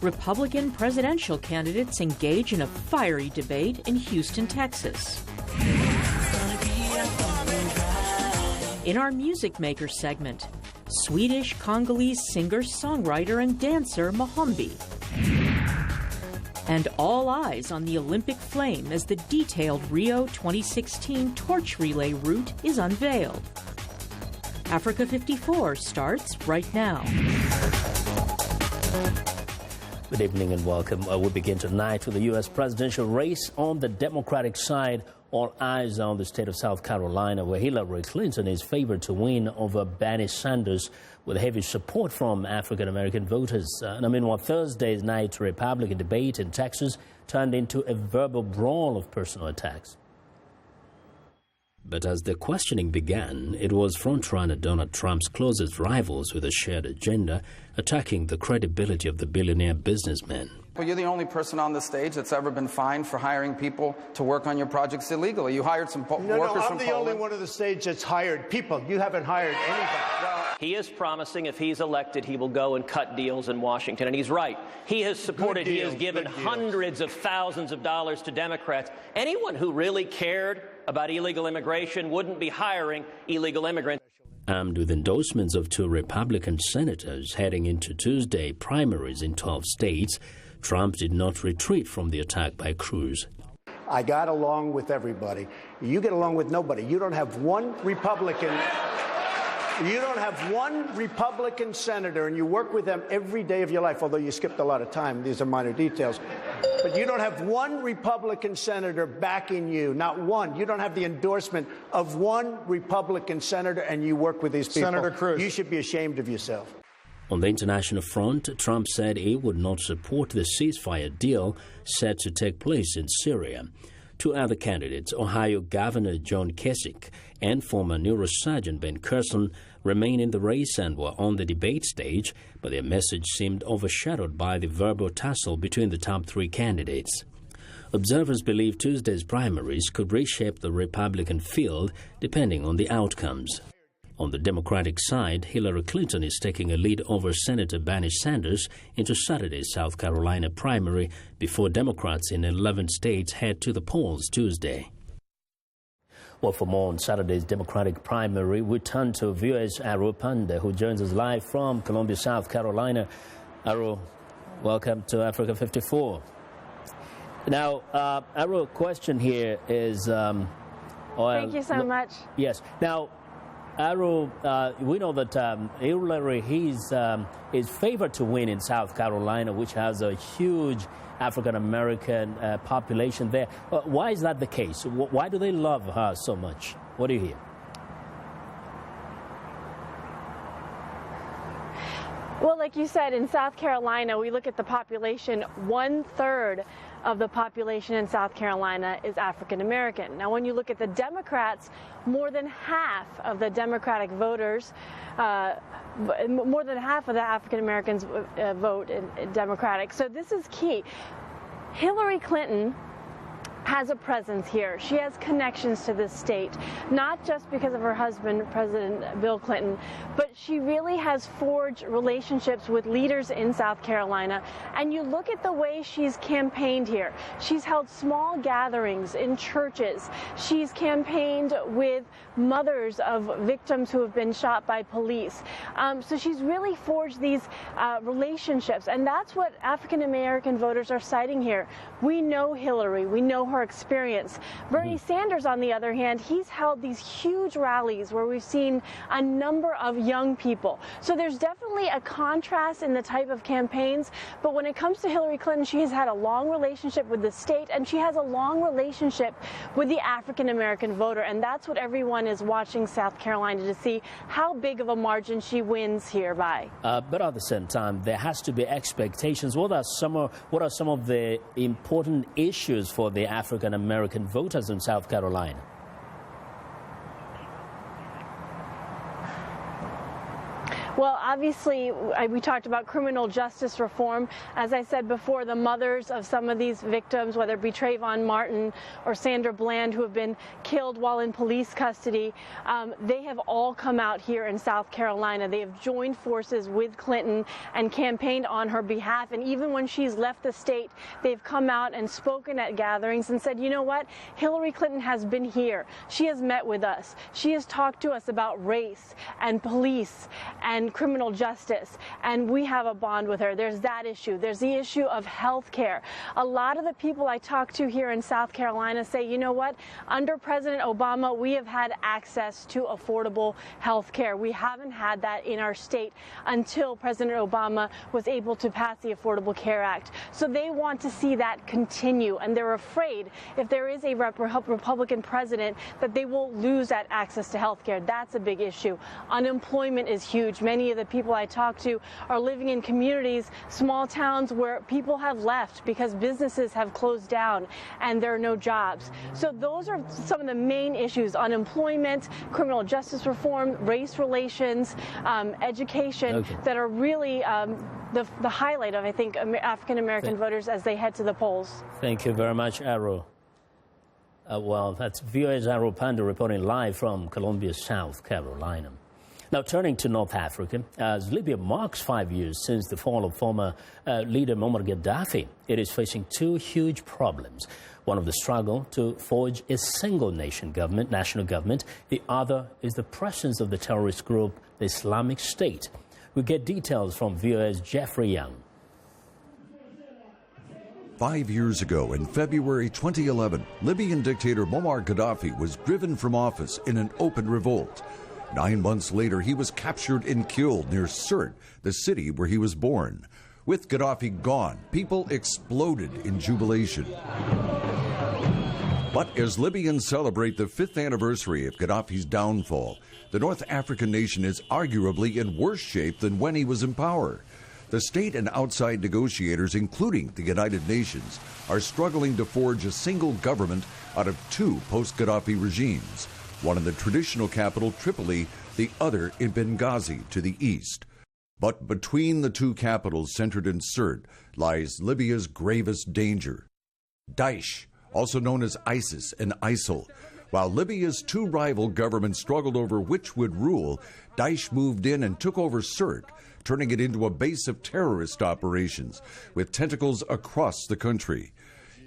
Republican presidential candidates engage in a fiery debate in Houston, Texas. In our Music Maker segment, Swedish-Congolese singer, songwriter, and dancer Mohombi. And all eyes on the Olympic flame as the detailed Rio 2016 torch relay route is unveiled. Africa 54 starts right now. Good evening and welcome. We begin tonight with the U.S. presidential race. On the Democratic side, all eyes are on the state of South Carolina, where Hillary Clinton is favored to win over Bernie Sanders with heavy support from African-American voters. Meanwhile, Thursday's night Republican debate in Texas turned into a verbal brawl of personal attacks. But as the questioning began, it was frontrunner Donald Trump's closest rivals with a shared agenda attacking the credibility of the billionaire businessman. Well, you're the only person on the stage that's ever been fined for hiring people to work on your projects illegally. You hired some workers from Poland. I'm the only one on the stage that's hired people. You haven't hired anybody. He is promising if he's elected, he will go and cut deals in Washington. And he's right. He has supported, he has given hundreds of thousands of dollars to Democrats. Anyone who really cared about illegal immigration wouldn't be hiring illegal immigrants. Armed with endorsements of 2 Republican senators heading into Tuesday primaries in 12 states, Trump did not retreat from the attack by Cruz. I got along with everybody. You get along with nobody. You don't have one Republican. You don't have one Republican senator, and you work with them every day of your life, although you skipped a lot of time. These are minor details. But you don't have one Republican senator backing you, not one. You don't have the endorsement of one Republican senator, and you work with these people. Senator Cruz. You should be ashamed of yourself. On the international front, Trump said he would not support the ceasefire deal set to take place in Syria. 2 other candidates, Ohio Governor John Kasich and former neurosurgeon Ben Carson, remain in the race and were on the debate stage, but their message seemed overshadowed by the verbal tussle between the top 3 candidates. Observers believe Tuesday's primaries could reshape the Republican field depending on the outcomes. On the Democratic side, Hillary Clinton is taking a lead over Senator Bernie Sanders into Saturday's South Carolina primary before Democrats in 11 states head to the polls Tuesday. Well, for more on Saturday's Democratic primary, we turn to viewers Aro Panda, who joins us live from Columbia, South Carolina. Aro, welcome to Africa 54. Now, Aro, question here is... Thank you so much. Yes. Now, Aro, we know that Hillary is favored to win in South Carolina, which has a huge African-American population there. Why is that the case? Why do they love her so much? What do you hear? Well, like you said, in South Carolina, we look at the population, 1/3 of the population in South Carolina is African American. Now, when you look at the Democrats, more than half of the Democratic voters, more than half of the African Americans vote in Democratic. So this is key. Hillary Clinton has a presence here. She has connections to this state, not just because of her husband, President Bill Clinton, but she really has forged relationships with leaders in South Carolina. And you look at the way she's campaigned here. She's held small gatherings in churches. She's campaigned with mothers of victims who have been shot by police. So she's really forged these relationships. And that's what African American voters are citing here. We know Hillary. We know her experience. Bernie Sanders, on the other hand, he's held these huge rallies where we've seen a number of young people. So there's definitely a contrast in the type of campaigns. But when it comes to Hillary Clinton, she has had a long relationship with the state, and she has a long relationship with the African American voter. And that's what everyone is watching South Carolina to see how big of a margin she wins here by. But at the same time, there has to be expectations. What are some of the important issues for the African American voters in South Carolina? Well, obviously, we talked about criminal justice reform. As I said before, the mothers of some of these victims, whether it be Trayvon Martin or Sandra Bland, who have been killed while in police custody, they have all come out here in South Carolina. They have joined forces with Clinton and campaigned on her behalf. And even when she's left the state, they've come out and spoken at gatherings and said, you know what, Hillary Clinton has been here. She has met with us. She has talked to us about race and police and criminal justice, and we have a bond with her. There's that issue. There's the issue of health care. A lot of the people I talk to here in South Carolina say, you know what, under President Obama, we have had access to affordable health care. We haven't had that in our state until President Obama was able to pass the Affordable Care Act. So they want to see that continue, and they're afraid if there is a Republican president that they will lose that access to health care. That's a big issue. Unemployment is huge. Many of the people I talk to are living in communities, small towns, where people have left because businesses have closed down and there are no jobs. So those are some of the main issues: unemployment, criminal justice reform, race relations, education, that are really the highlight of, I think, African-American voters as they head to the polls. Thank you very much, Arrow. Well, that's VOA's Arrow Panda reporting live from Columbia, South Carolina. Now, turning to North Africa, as Libya marks 5 years since the fall of former leader Muammar Gaddafi, it is facing two huge problems. One of the struggle to forge a single national government. The other is the presence of the terrorist group, the Islamic State. We get details from VOA's Jeffrey Young. 5 years ago, in February 2011, Libyan dictator Muammar Gaddafi was driven from office in an open revolt. 9 months later, he was captured and killed near Sirte, the city where he was born. With Gaddafi gone, people exploded in jubilation. But as Libyans celebrate the 5th anniversary of Gaddafi's downfall, the North African nation is arguably in worse shape than when he was in power. The state and outside negotiators, including the United Nations, are struggling to forge a single government out of two post-Gaddafi regimes, one in the traditional capital, Tripoli, the other in Benghazi to the east. But between the two capitals centered in Sirte lies Libya's gravest danger: Daesh, also known as ISIS and ISIL. While Libya's two rival governments struggled over which would rule, Daesh moved in and took over Sirte, turning it into a base of terrorist operations with tentacles across the country.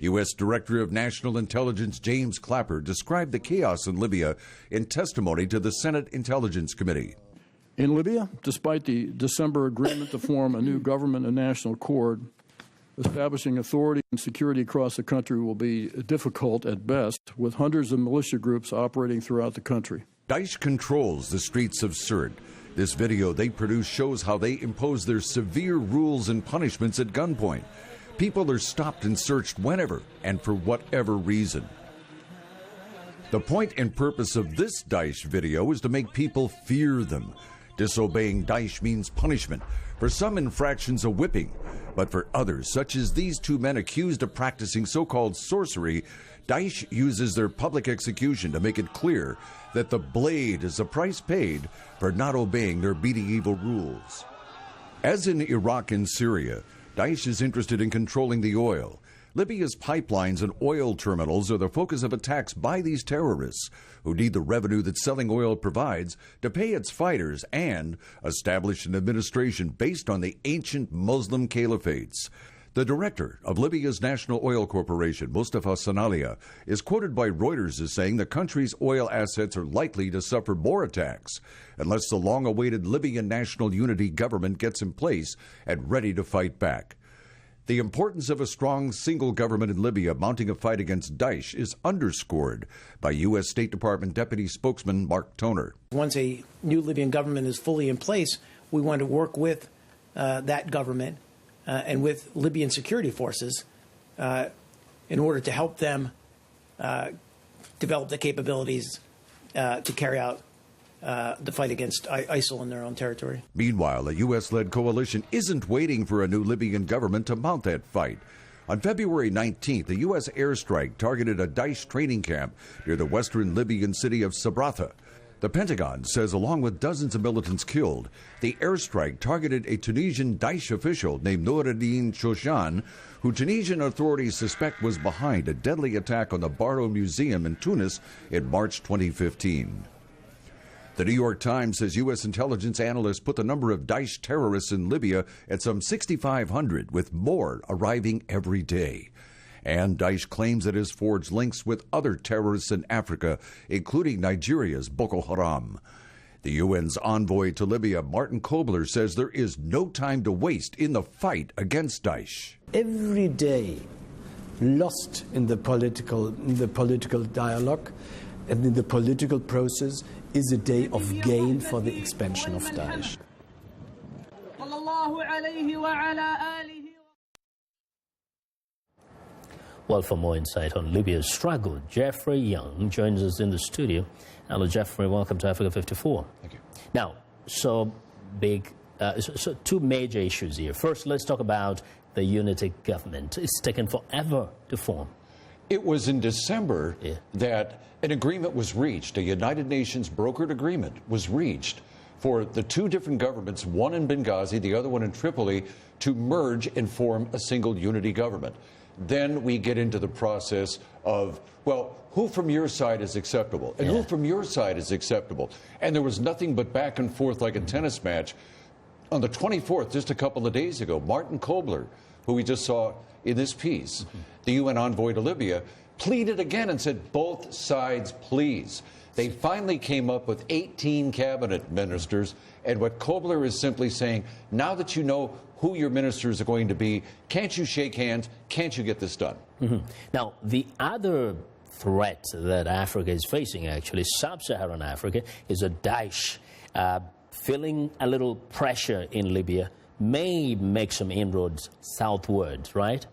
U.S. Director of National Intelligence James Clapper described the chaos in Libya in testimony to the Senate Intelligence Committee. In Libya, despite the December agreement to form a new government and national accord, establishing authority and security across the country will be difficult at best, with hundreds of militia groups operating throughout the country. Daesh controls the streets of Sirte. This video they produced shows how they impose their severe rules and punishments at gunpoint. People are stopped and searched whenever and for whatever reason. The point and purpose of this Daesh video is to make people fear them. Disobeying Daesh means punishment. For some infractions, a whipping. But for others, such as these two men accused of practicing so-called sorcery, Daesh uses their public execution to make it clear that the blade is the price paid for not obeying their medieval rules. As in Iraq and Syria, Daesh is interested in controlling the oil. Libya's pipelines and oil terminals are the focus of attacks by these terrorists, who need the revenue that selling oil provides to pay its fighters and establish an administration based on the ancient Muslim caliphates. The director of Libya's National Oil Corporation, Mustafa Sanalia, is quoted by Reuters as saying the country's oil assets are likely to suffer more attacks unless the long-awaited Libyan National Unity government gets in place and ready to fight back. The importance of a strong single government in Libya mounting a fight against Daesh is underscored by U.S. State Department Deputy Spokesman Mark Toner. Once a new Libyan government is fully in place, we want to work with that government and with Libyan security forces in order to help them develop the capabilities to carry out the fight against ISIL in their own territory. Meanwhile, a U.S.-led coalition isn't waiting for a new Libyan government to mount that fight. On February 19th, a U.S. airstrike targeted a Daesh training camp near the western Libyan city of Sabratha. The Pentagon says along with dozens of militants killed, the airstrike targeted a Tunisian Daesh official named Noureddin Chouchan, who Tunisian authorities suspect was behind a deadly attack on the Bardo Museum in Tunis in March 2015. The New York Times says U.S. intelligence analysts put the number of Daesh terrorists in Libya at some 6,500, with more arriving every day. And Daesh claims it has forged links with other terrorists in Africa, including Nigeria's Boko Haram. The UN's envoy to Libya, Martin Kobler, says there is no time to waste in the fight against Daesh. Every day lost in the political dialogue and in the political process is a day of gain for the expansion of Daesh. Well, for more insight on Libya's struggle, Jeffrey Young joins us in the studio. Hello, Jeffrey. Welcome to Africa 54. Thank you. Now, so two major issues here. First, let's talk about the unity government. It's taken forever to form. It was in December that an agreement was reached, a United Nations brokered agreement was reached for the two different governments, one in Benghazi, the other one in Tripoli, to merge and form a single unity government. Then we get into the process of, well, who from your side is acceptable and who from your side is acceptable. And there was nothing but back and forth like a tennis match. On the 24th, just a couple of days ago, Martin Kobler, who we just saw in this piece, the UN envoy to Libya, pleaded again and said, both sides, please. They finally came up with 18 cabinet ministers, and what Kobler is simply saying, now that you know who your ministers are going to be, can't you shake hands? Can't you get this done? Now, the other threat that Africa is facing, actually, sub-Saharan Africa, is a Daesh. Feeling a little pressure in Libya may make some inroads southwards, right?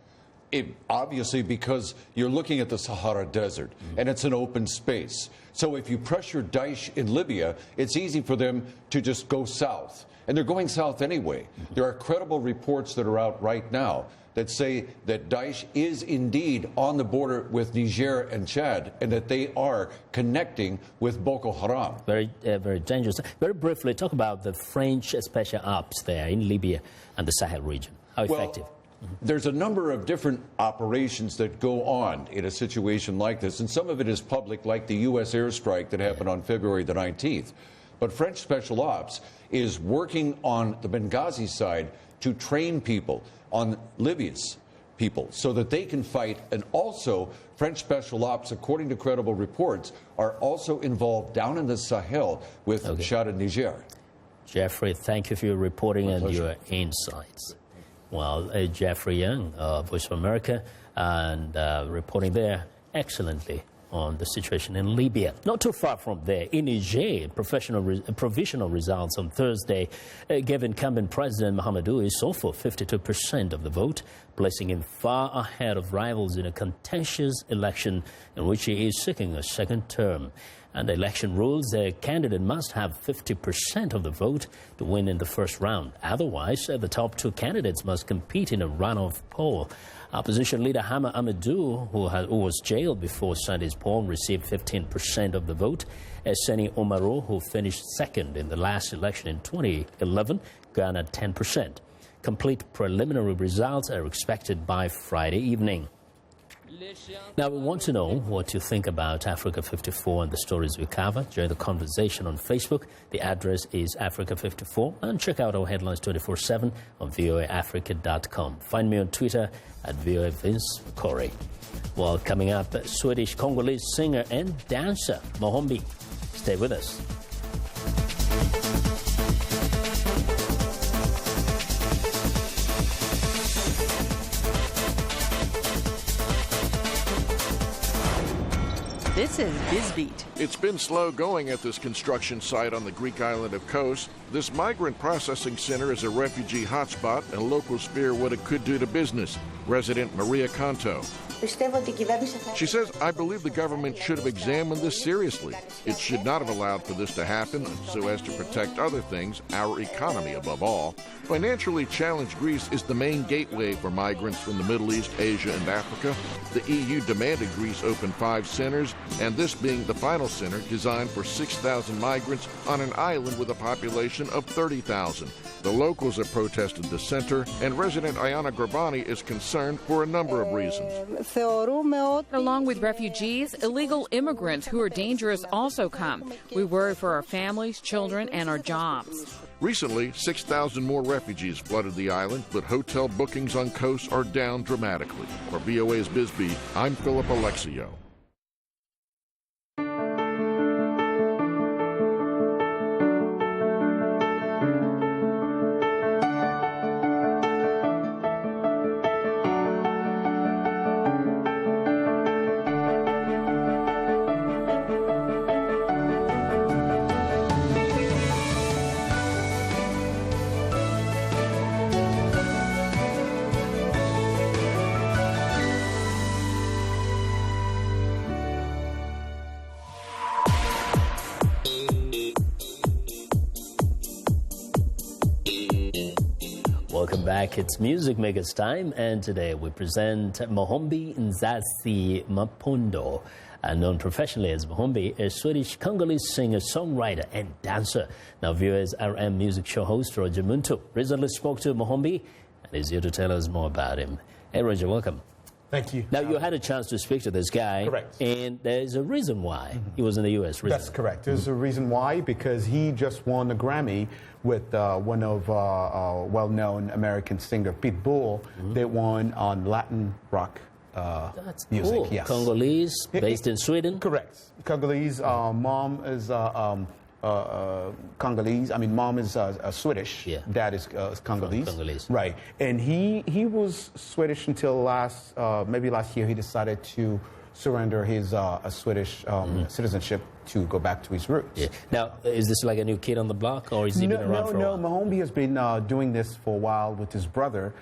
Obviously, because you're looking at the Sahara Desert, and it's an open space. So if you pressure Daesh in Libya, it's easy for them to just go south. And they're going south anyway. There are credible reports that are out right now that say that Daesh is indeed on the border with Niger and Chad, and that they are connecting with Boko Haram. Very dangerous. Very briefly, talk about the French special ops there in Libya and the Sahel region. How effective? There's a number of different operations that go on in a situation like this, and some of it is public, like the U.S. airstrike that happened on February the 19th. But French Special Ops is working on the Benghazi side to train people on Libya's people so that they can fight. And also, French Special Ops, according to credible reports, are also involved down in the Sahel with Chad and Niger. Jeffrey, thank you for your reporting and your insights. Well, Jeffrey Young, Voice of America, and reporting there excellently on the situation in Libya. Not too far from there, in Niger, provisional results on Thursday gave incumbent President Mahamadou Issoufou 52% of the vote, placing him far ahead of rivals in a contentious election in which he is seeking a second term. And the election rules a candidate must have 50% of the vote to win in the first round. Otherwise, the top two candidates must compete in a runoff poll. Opposition leader Hama Amadou, who was jailed before Sunday's poll, received 15% of the vote. Seni Omaro, who finished second in the last election in 2011, garnered 10%. Complete preliminary results are expected by Friday evening. Now, we want to know what you think about Africa 54 and the stories we cover. Join the conversation on Facebook. The address is Africa54. And check out our headlines 24/7 on voaafrica.com. Find me on Twitter at VOA Vincent Makori. Well, coming up, Swedish-Congolese singer and dancer Mohombi. Stay with us. This is BizBeat. It's been slow going at this construction site on the Greek island of Kos. This migrant processing center is a refugee hotspot, and locals fear what it could do to business. Resident Maria Kanto. She says, I believe the government should have examined this seriously. It should not have allowed for this to happen so as to protect other things, our economy above all. Financially challenged Greece is the main gateway for migrants from the Middle East, Asia, and Africa. The EU demanded Greece open 5 centers. and this being the final center designed for 6,000 migrants on an island with a population of 30,000. The locals have protested the center, and resident Ayana Grabani is concerned for a number of reasons. Along with refugees, illegal immigrants who are dangerous also come. We worry for our families, children, and our jobs. Recently, 6,000 more refugees flooded the island, but hotel bookings on Kos are down dramatically. For VOA's Bisbee, I'm Philip Alexio. Welcome back. It's Music Makers time, and today we present Mohombi Nzasi Mapundo, known professionally as Mohombi, a Swedish Congolese singer, songwriter, and dancer. Now, viewers, RM Music Show host Roger Muntu recently spoke to Mohombi and is here to tell us more about him. Hey, Roger, welcome. Thank you. Now, you had a chance to speak to this guy. Correct. And there's a reason why he was in the U.S. recently. That's correct. There's a reason why, because he just won the Grammy with one of well-known American singer, Pitbull. They won on Latin rock That's music. Cool. Yes. Congolese, based in Sweden? Correct. Congolese. Mom is Congolese. I mean, mom is Swedish. Yeah. Dad is Congolese. Congolese. Right. And he was Swedish until maybe last year he decided to surrender his Swedish citizenship to go back to his roots. Yeah. Now, is this like a new kid on the block, or has he been around for a while? No, Mohombi has been doing this for a while with his brother.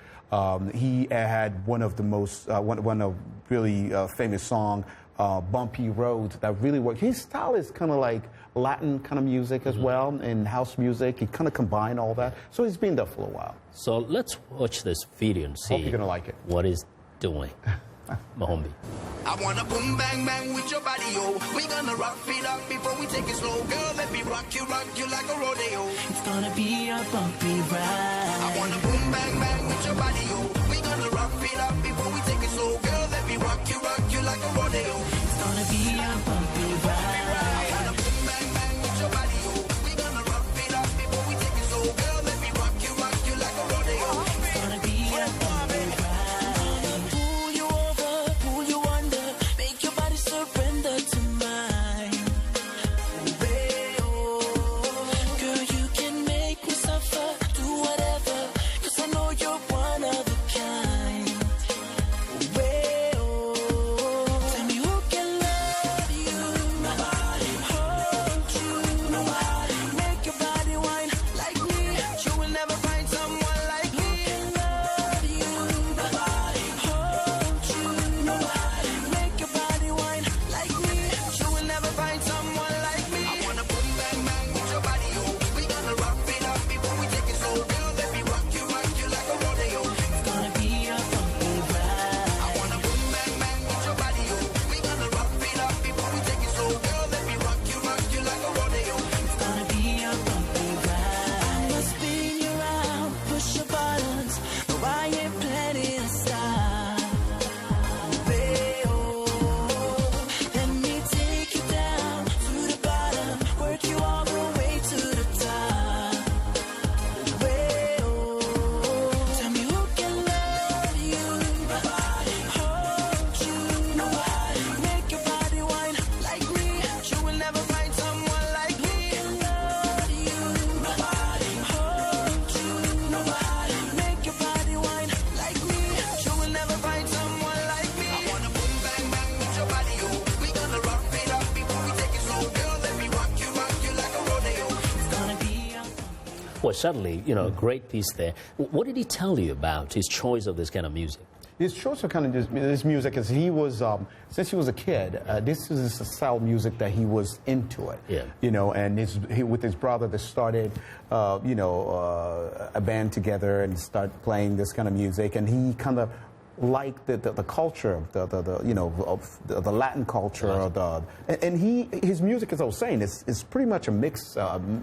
He had one of the most, one of really famous song, Bumpy Road, that really worked. His style is kind of like Latin kind of music as well, and house music. He kind of combined all that. So he's been there for a while. So let's watch this video and see Hope you're gonna like it. What he's doing. Mohombi. I wanna boom bang bang with your body, yo. We gonna rock it up before we take it slow. Girl, let me rock you like a rodeo. It's gonna be a bumpy ride. I wanna boom bang bang with your body, yo. We gonna rock it up before we take it slow. Girl, let me rock you like a rodeo. It's gonna be a bumpy ride. I wanna boom bang bang with your body, yo. We gonna rock it up before we take it slow. Girl, let me rock you like a rodeo. It's gonna be a bumpy ride. Surrender to mine. Girl, you can make me suffer, do whatever, 'cause I know you're one of a kind. Tell me who can love you, nobody, hold you, nobody, make your body whine like me. You will never find someone like me. Who can love you, nobody, hold you, nobody, make your body whine like me. You will never find someone like me. I wanna boom bang bang with your body, yo. We gonna rock it up before we take it slow. Girl, let me rock you like a rodeo. It's gonna be a bumpy ride. I wanna boom bang bang with your body, yo. We gonna rock it up before we take it slow. Girl, let me rock you like a rodeo. It's gonna be a bumpy ride. I'ma spin you around, push your buttons. No, I ain't planning to stop. Let me take you down to the bottom, work you all the way to the top. Tell me who can love you, nobody, hold you, nobody, make your body whine like me. You will never find someone like me. Who can love you, nobody, hold you, nobody, make your body whine like me. You will never find someone like me. I wanna boom bang bang with your body, yo. We gonna rock it up before we take it slow. Girl, let me rock you like a rodeo. It's gonna be a Well, certainly, great piece there. What did he tell you about his choice of this kind of music? His choice of kind of this music is he was since he was a kid. This is the style of music that he was into it. Yeah. And with his brother, they started a band together and started playing this kind of music. And he kind of like the culture, the Latin culture, and his music, as I was saying, is pretty much a mix,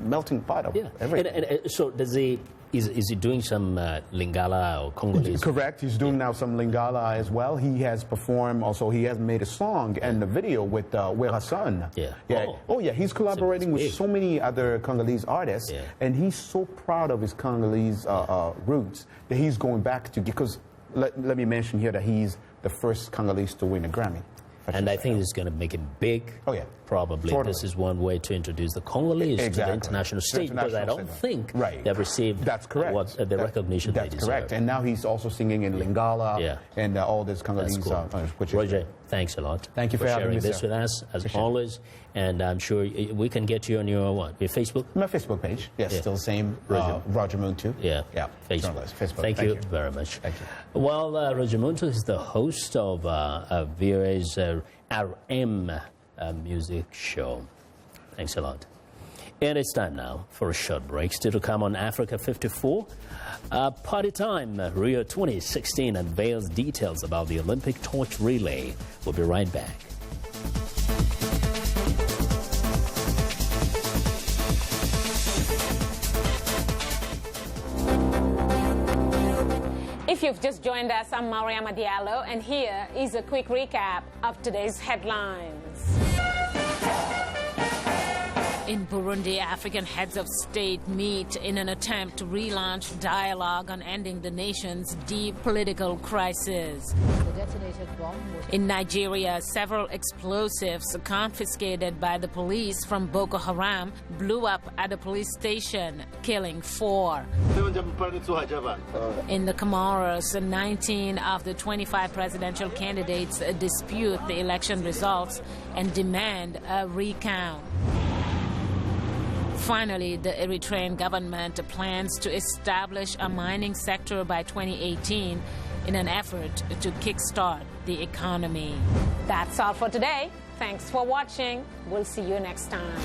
melting pot of everything. And so does he? Is he doing some Lingala or Congolese? Correct. He's doing now some Lingala as well. He has performed. Also, he has made a song and a video with Werason. Yeah. He's collaborating with so many other Congolese artists, and he's so proud of his Congolese roots that he's going back to. Because let me mention here that he's the first Congolese to win a Grammy. And I think it's going to make him big. Oh, yeah. Probably. Totally. This is one way to introduce the Congolese to the international stage, because I don't think they've received the recognition they deserve. That's correct. And now he's also singing in Lingala and all this Congolese. Cool. Roger, thanks a lot. Thank you for sharing having me, this with us, as always. And I'm sure we can get you on your Facebook? My Facebook page. Yes, still the same. Roger Muntu. Yeah. Facebook. Thank you very much. Thank you. Well, Roger Muntu is the host of VOA's RM music show. Thanks a lot. And it's time now for a short break. Still to come on Africa 54. Party time. Rio 2016 unveils details about the Olympic torch relay. We'll be right back. If you've just joined us, I'm Mariama Diallo, and here is a quick recap of today's headlines. In Burundi, African heads of state meet in an attempt to relaunch dialogue on ending the nation's deep political crisis. In Nigeria, several explosives confiscated by the police from Boko Haram blew up at a police station, killing 4. In the Comoros, 19 of the 25 presidential candidates dispute the election results and demand a recount. Finally, the Eritrean government plans to establish a mining sector by 2018 in an effort to kickstart the economy. That's all for today. Thanks for watching. We'll see you next time.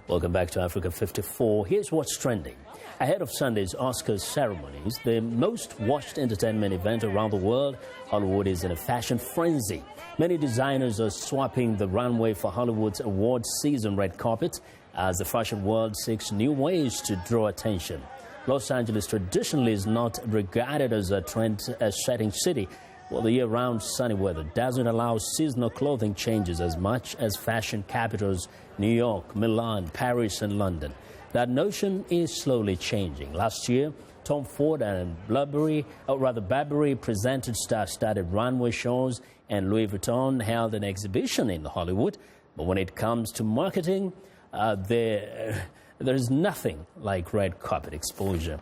Welcome back to Africa 54. Here's what's trending. Ahead of Sunday's Oscars ceremonies, the most watched entertainment event around the world, Hollywood is in a fashion frenzy. Many designers are swapping the runway for Hollywood's awards season red carpet as the fashion world seeks new ways to draw attention. Los Angeles traditionally is not regarded as a trend-setting city. Well, the year-round sunny weather doesn't allow seasonal clothing changes as much as fashion capitals New York, Milan, Paris, and London. That notion is slowly changing. Last year, Tom Ford and Burberry presented star-studded runway shows, and Louis Vuitton held an exhibition in Hollywood. But when it comes to marketing, there is nothing like red carpet exposure.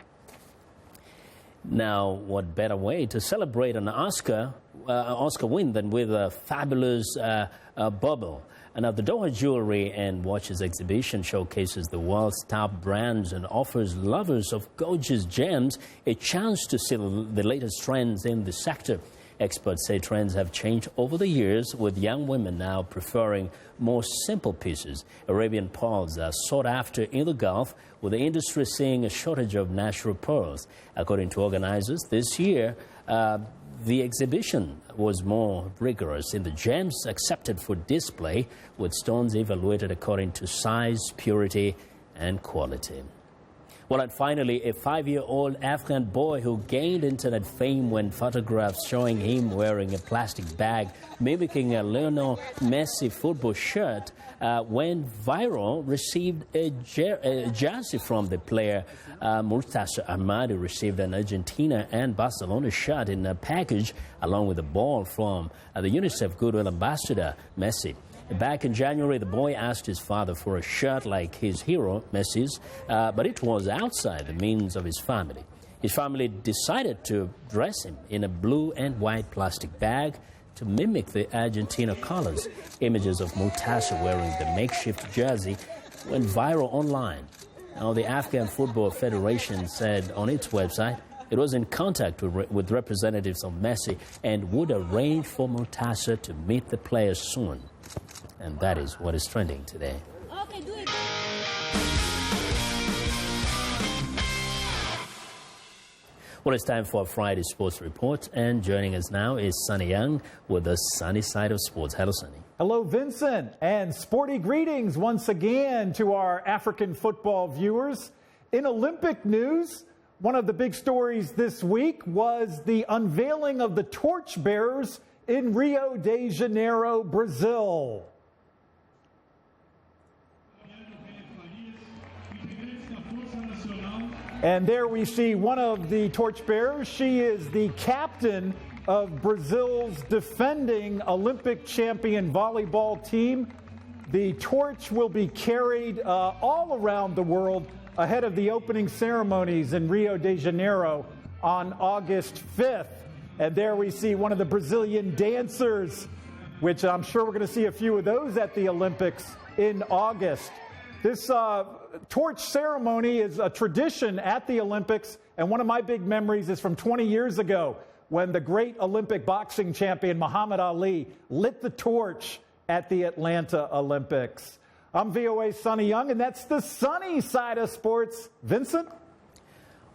Now, what better way to celebrate an Oscar win than with a fabulous bubble? Now, the Doha Jewelry and Watches exhibition showcases the world's top brands and offers lovers of gorgeous gems a chance to see the latest trends in the sector. Experts say trends have changed over the years, with young women now preferring more simple pieces. Arabian pearls are sought after in the Gulf, with the industry seeing a shortage of natural pearls. According to organizers, this year, the exhibition was more rigorous in the gems accepted for display, with stones evaluated according to size, purity, and quality. Well, and finally, a 5-year-old Afghan boy who gained internet fame when photographs showing him wearing a plastic bag mimicking a Lionel Messi football shirt went viral, received a jersey from the player. Murtaza Ahmadi received an Argentina and Barcelona shirt in a package, along with a ball from the UNICEF Goodwill Ambassador, Messi. Back in January, the boy asked his father for a shirt like his hero, Messi's, but it was outside the means of his family. His family decided to dress him in a blue and white plastic bag to mimic the Argentina colors. Images of Murtaza wearing the makeshift jersey went viral online. Now, the Afghan Football Federation said on its website it was in contact with representatives of Messi and would arrange for Montasser to meet the players soon. And that is what is trending today. Okay, do it. Well, it's time for a Friday Sports Report, and joining us now is Sunny Young with the sunny side of sports. Hello, Sunny. Hello, Vincent, and sporty greetings once again to our African football viewers. In Olympic news, one of the big stories this week was the unveiling of the torchbearers in Rio de Janeiro, Brazil. And there we see one of the torchbearers. She is the captain of Brazil's defending Olympic champion volleyball team. The torch will be carried all around the world ahead of the opening ceremonies in Rio de Janeiro on August 5th. And there we see one of the Brazilian dancers, which I'm sure we're going to see a few of those at the Olympics in August. This torch ceremony is a tradition at the Olympics, and one of my big memories is from 20 years ago when the great Olympic boxing champion Muhammad Ali lit the torch at the Atlanta Olympics. I'm VOA's Sunny Young, and that's the sunny side of sports. Vincent?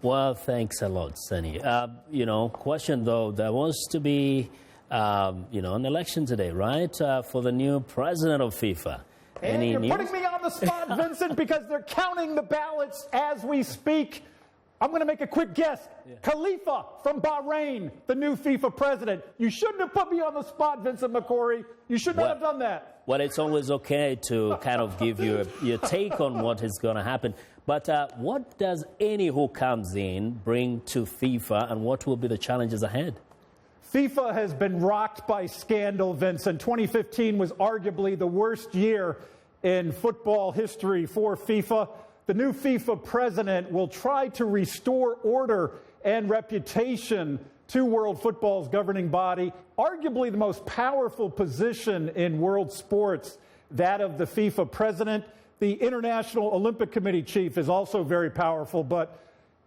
Well, thanks a lot, Sunny. Question though, there was to be, an election today, right, for the new president of FIFA. And you're putting me on the spot, Vincent, because they're counting the ballots as we speak. I'm going to make a quick guess. Yeah. Khalifa from Bahrain, the new FIFA president. You shouldn't have put me on the spot, Vincent Makori. You should not have done that. Well, it's always okay to kind of give you your take on what is going to happen. But what does any who comes in bring to FIFA, and what will be the challenges ahead? FIFA has been rocked by scandal, Vincent. 2015 was arguably the worst year in football history for FIFA. The new FIFA president will try to restore order and reputation to world football's governing body, arguably the most powerful position in world sports, that of the FIFA president. The International Olympic Committee chief is also very powerful, but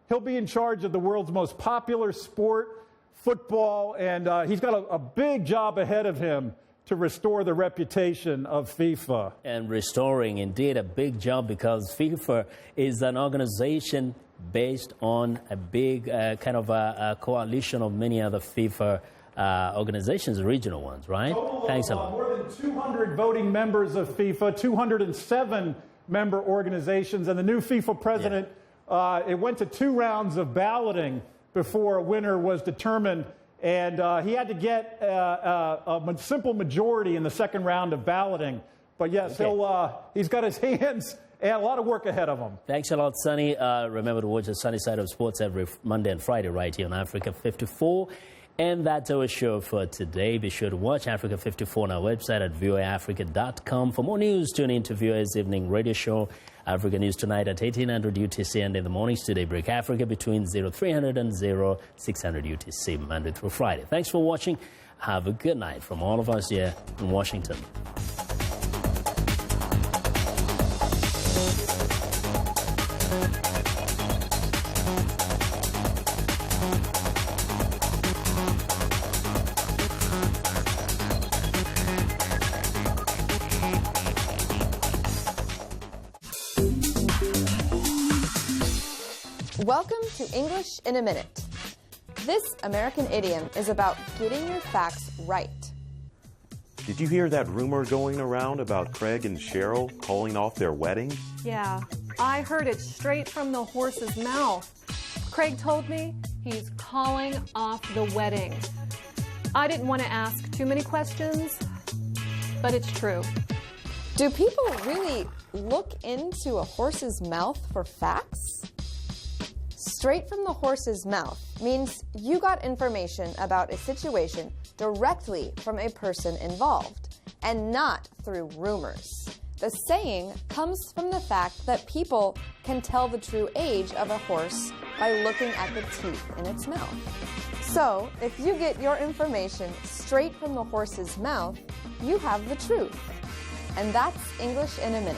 he'll be in charge of the world's most popular sport, football, and he's got a big job ahead of him to restore the reputation of FIFA. And restoring, indeed, a big job, because FIFA is an organization based on a big kind of a coalition of many other FIFA organizations, regional ones, right? Thanks a lot. More than 200 voting members of FIFA, 207 member organizations, and the new FIFA president, it went to 2 rounds of balloting before a winner was determined, and he had to get a simple majority in the second round of balloting. But yes, he's got his hands and a lot of work ahead of him. Thanks a lot, Sunny. Remember to watch the Sunny Side of Sports every Monday and Friday right here on Africa 54. And that's our show for today. Be sure to watch Africa 54 on our website at voaafrica.com. For more news, tune in to VOA's evening radio show, Africa News Tonight at 1800 UTC, and in the mornings today, Break Africa between 0300 and 0600 UTC, Monday through Friday. Thanks for watching. Have a good night from all of us here in Washington. Welcome to English in a Minute. This American idiom is about getting your facts right. Did you hear that rumor going around about Craig and Cheryl calling off their wedding? Yeah, I heard it straight from the horse's mouth. Craig told me he's calling off the wedding. I didn't want to ask too many questions, but it's true. Do people really look into a horse's mouth for facts? Straight from the horse's mouth means you got information about a situation directly from a person involved, and not through rumors. The saying comes from the fact that people can tell the true age of a horse by looking at the teeth in its mouth. So, if you get your information straight from the horse's mouth, you have the truth. And that's English in a Minute.